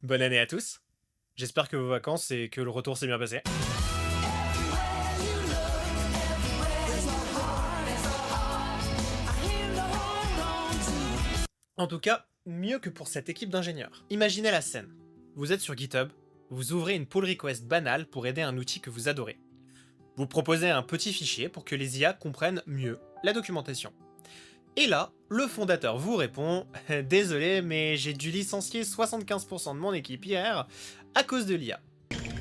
Bonne année à tous. J'espère que vos vacances et que le retour s'est bien passé. En tout cas, mieux que pour cette équipe d'ingénieurs. Imaginez la scène. Vous êtes sur GitHub, vous ouvrez une pull request banale pour aider un outil que vous adorez. Vous proposez un petit fichier pour que les IA comprennent mieux la documentation. Et là, le fondateur vous répond « Désolé, mais j'ai dû licencier 75% de mon équipe hier à cause de l'IA. »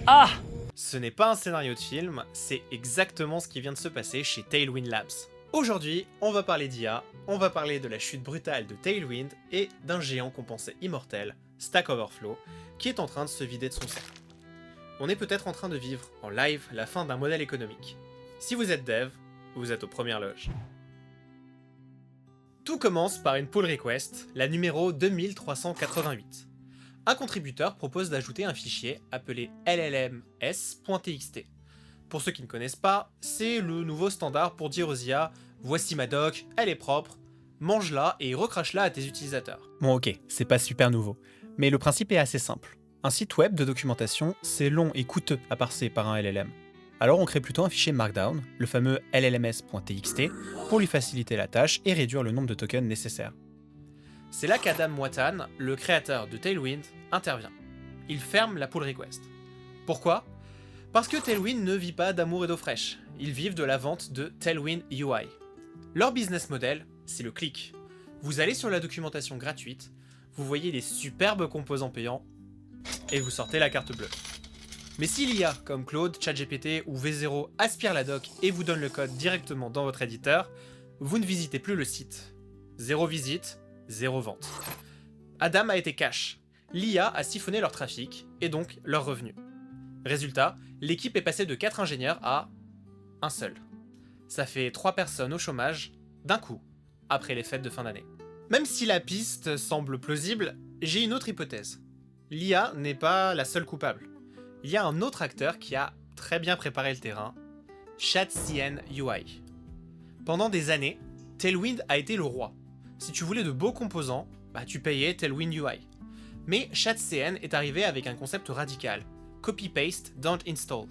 Ah! Ce n'est pas un scénario de film, c'est exactement ce qui vient de se passer chez Tailwind Labs. Aujourd'hui, on va parler d'IA, on va parler de la chute brutale de Tailwind et d'un géant qu'on pensait immortel, Stack Overflow, qui est en train de se vider de son sang. On est peut-être en train de vivre en live la fin d'un modèle économique. Si vous êtes dev, vous êtes aux premières loges. Tout commence par une pull request, la numéro 2388. Un contributeur propose d'ajouter un fichier appelé llms.txt. Pour ceux qui ne connaissent pas, c'est le nouveau standard pour dire aux IA « Voici ma doc, elle est propre, mange-la et recrache-la à tes utilisateurs ». Bon ok, c'est pas super nouveau, mais le principe est assez simple. Un site web de documentation, c'est long et coûteux à parser par un LLM. Alors on crée plutôt un fichier Markdown, le fameux llms.txt, pour lui faciliter la tâche et réduire le nombre de tokens nécessaires. C'est là qu'Adam Moatan, le créateur de Tailwind, intervient. Il ferme la pull request. Pourquoi ? Parce que Tailwind ne vit pas d'amour et d'eau fraîche, ils vivent de la vente de Tailwind UI. Leur business model, c'est le clic. Vous allez sur la documentation gratuite, vous voyez les superbes composants payants, et vous sortez la carte bleue. Mais si l'IA, comme Claude, ChatGPT ou V0, aspire la doc et vous donne le code directement dans votre éditeur, vous ne visitez plus le site. Zéro visite, zéro vente. Adam a été cash. L'IA a siphonné leur trafic, et donc leurs revenus. Résultat, l'équipe est passée de 4 ingénieurs à un seul. Ça fait 3 personnes au chômage, d'un coup, après les fêtes de fin d'année. Même si la piste semble plausible, j'ai une autre hypothèse. L'IA n'est pas la seule coupable. Il y a un autre acteur qui a très bien préparé le terrain, ChatCN UI. Pendant des années, Tailwind a été le roi. Si tu voulais de beaux composants, tu payais Tailwind UI. Mais ChatCN est arrivé avec un concept radical, copy-paste, don't install.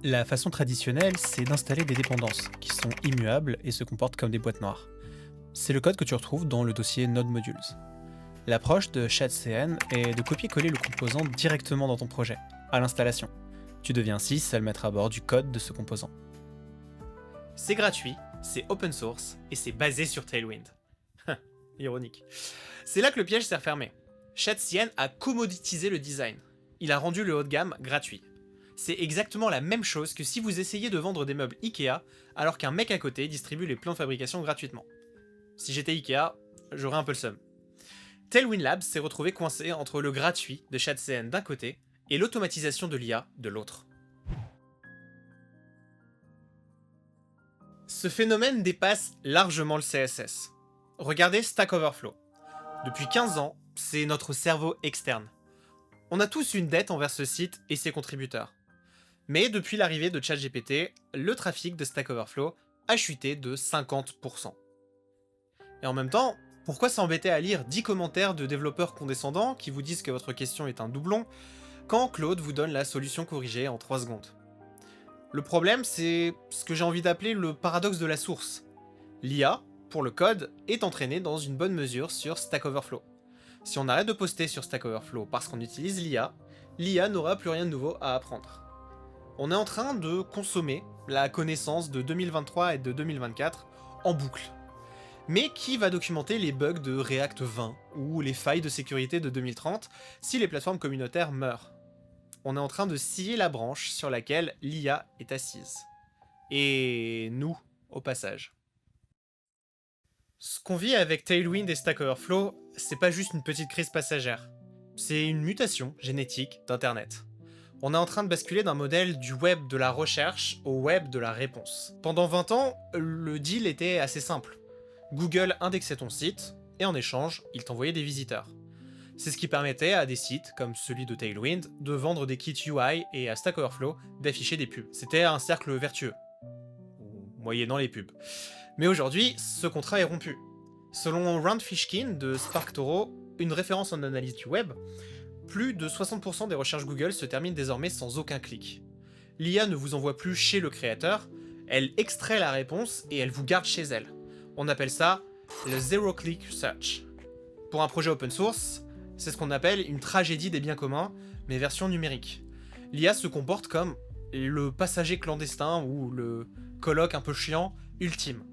La façon traditionnelle, c'est d'installer des dépendances, qui sont immuables et se comportent comme des boîtes noires. C'est le code que tu retrouves dans le dossier Node Modules. L'approche de ChatCN est de copier-coller le composant directement dans ton projet, à l'installation. Tu deviens ainsi seul maître à bord du code de ce composant. C'est gratuit, c'est open source, et c'est basé sur Tailwind. Ironique. C'est là que le piège s'est refermé. ChatCN a commoditisé le design. Il a rendu le haut de gamme gratuit. C'est exactement la même chose que si vous essayez de vendre des meubles Ikea alors qu'un mec à côté distribue les plans de fabrication gratuitement. Si j'étais Ikea, j'aurais un peu le seum. Tailwind Labs s'est retrouvé coincé entre le gratuit de ChatCN d'un côté et l'automatisation de l'IA de l'autre. Ce phénomène dépasse largement le CSS. Regardez Stack Overflow. Depuis 15 ans, c'est notre cerveau externe. On a tous une dette envers ce site et ses contributeurs. Mais depuis l'arrivée de ChatGPT, le trafic de Stack Overflow a chuté de 50%. Et en même temps, pourquoi s'embêter à lire 10 commentaires de développeurs condescendants qui vous disent que votre question est un doublon, quand Claude vous donne la solution corrigée en 3 secondes? Le problème, c'est ce que j'ai envie d'appeler le paradoxe de la source. L'IA, pour le code, est entraînée dans une bonne mesure sur Stack Overflow. Si on arrête de poster sur Stack Overflow parce qu'on utilise l'IA, l'IA n'aura plus rien de nouveau à apprendre. On est en train de consommer la connaissance de 2023 et de 2024 en boucle. Mais qui va documenter les bugs de React 20 ou les failles de sécurité de 2030 si les plateformes communautaires meurent? On est en train de scier la branche sur laquelle l'IA est assise. Et nous, au passage. Ce qu'on vit avec Tailwind et Stack Overflow, c'est pas juste une petite crise passagère. C'est une mutation génétique d'Internet. On est en train de basculer d'un modèle du web de la recherche au web de la réponse. Pendant 20 ans, le deal était assez simple. Google indexait ton site, et en échange, il t'envoyait des visiteurs. C'est ce qui permettait à des sites, comme celui de Tailwind, de vendre des kits UI et à Stack Overflow d'afficher des pubs. C'était un cercle vertueux. Moyennant les pubs. Mais aujourd'hui, ce contrat est rompu. Selon Rand Fishkin de SparkToro, une référence en analyse du web, Plus de 60% des recherches Google se terminent désormais sans aucun clic. L'IA ne vous envoie plus chez le créateur, elle extrait la réponse et elle vous garde chez elle. On appelle ça le Zero Click Search. Pour un projet open source, c'est ce qu'on appelle une tragédie des biens communs, mais version numérique. L'IA se comporte comme le passager clandestin ou le coloc un peu chiant ultime.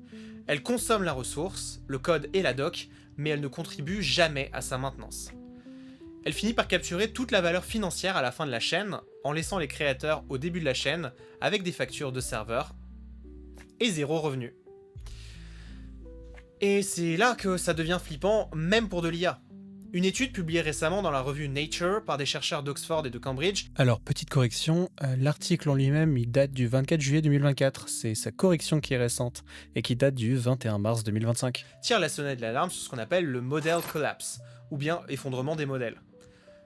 Elle consomme la ressource, le code et la doc, mais elle ne contribue jamais à sa maintenance. Elle finit par capturer toute la valeur financière à la fin de la chaîne, en laissant les créateurs au début de la chaîne avec des factures de serveurs et zéro revenu. Et c'est là que ça devient flippant, même pour de l'IA. Une étude publiée récemment dans la revue Nature par des chercheurs d'Oxford et de Cambridge. Alors, petite correction, l'article en lui-même, il date du 24 juillet 2024. C'est sa correction qui est récente et qui date du 21 mars 2025. Tire la sonnette d'alarme sur ce qu'on appelle le model collapse, ou bien effondrement des modèles.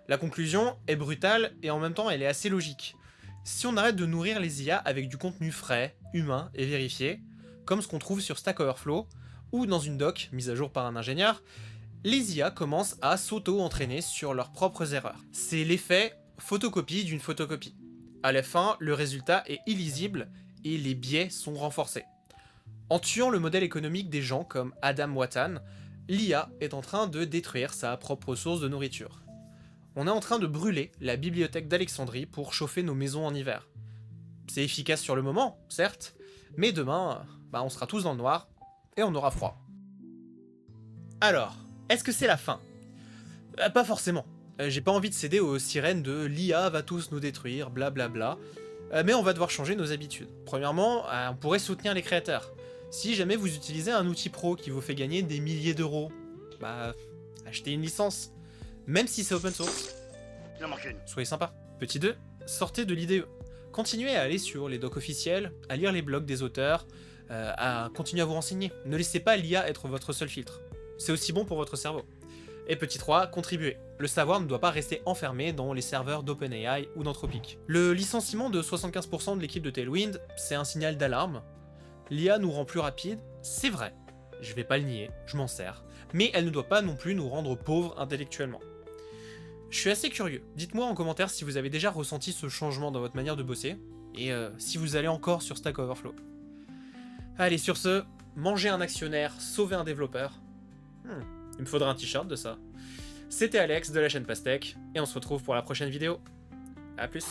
La conclusion est brutale et en même temps elle est assez logique. Si on arrête de nourrir les IA avec du contenu frais, humain et vérifié, comme ce qu'on trouve sur Stack Overflow, ou dans une doc mise à jour par un ingénieur, les IA commencent à s'auto-entraîner sur leurs propres erreurs. C'est l'effet photocopie d'une photocopie. À la fin, le résultat est illisible et les biais sont renforcés. En tuant le modèle économique des gens comme Adam Watan, l'IA est en train de détruire sa propre source de nourriture. On est en train de brûler la bibliothèque d'Alexandrie pour chauffer nos maisons en hiver. C'est efficace sur le moment, certes, mais demain, on sera tous dans le noir et on aura froid. Alors, est-ce que c'est la fin ? Pas forcément. J'ai pas envie de céder aux sirènes de l'IA va tous nous détruire, blablabla. Mais on va devoir changer nos habitudes. Premièrement, on pourrait soutenir les créateurs. Si jamais vous utilisez un outil pro qui vous fait gagner des milliers d'euros, achetez une licence. Même si c'est open source. Soyez sympa. Petit 2, sortez de l'IDE. Continuez à aller sur les docs officiels, à lire les blogs des auteurs, à continuer à vous renseigner. Ne laissez pas l'IA être votre seul filtre. C'est aussi bon pour votre cerveau. Et petit 3, contribuez. Le savoir ne doit pas rester enfermé dans les serveurs d'OpenAI ou d'Anthropic. Le licenciement de 75% de l'équipe de Tailwind, c'est un signal d'alarme. L'IA nous rend plus rapide, c'est vrai. Je vais pas le nier, je m'en sers. Mais elle ne doit pas non plus nous rendre pauvres intellectuellement. Je suis assez curieux. Dites-moi en commentaire si vous avez déjà ressenti ce changement dans votre manière de bosser, et si vous allez encore sur Stack Overflow. Allez, sur ce, mangez un actionnaire, sauvez un développeur. Il me faudra un t-shirt de ça. C'était Alex de la chaîne Pastèque, et on se retrouve pour la prochaine vidéo. A plus.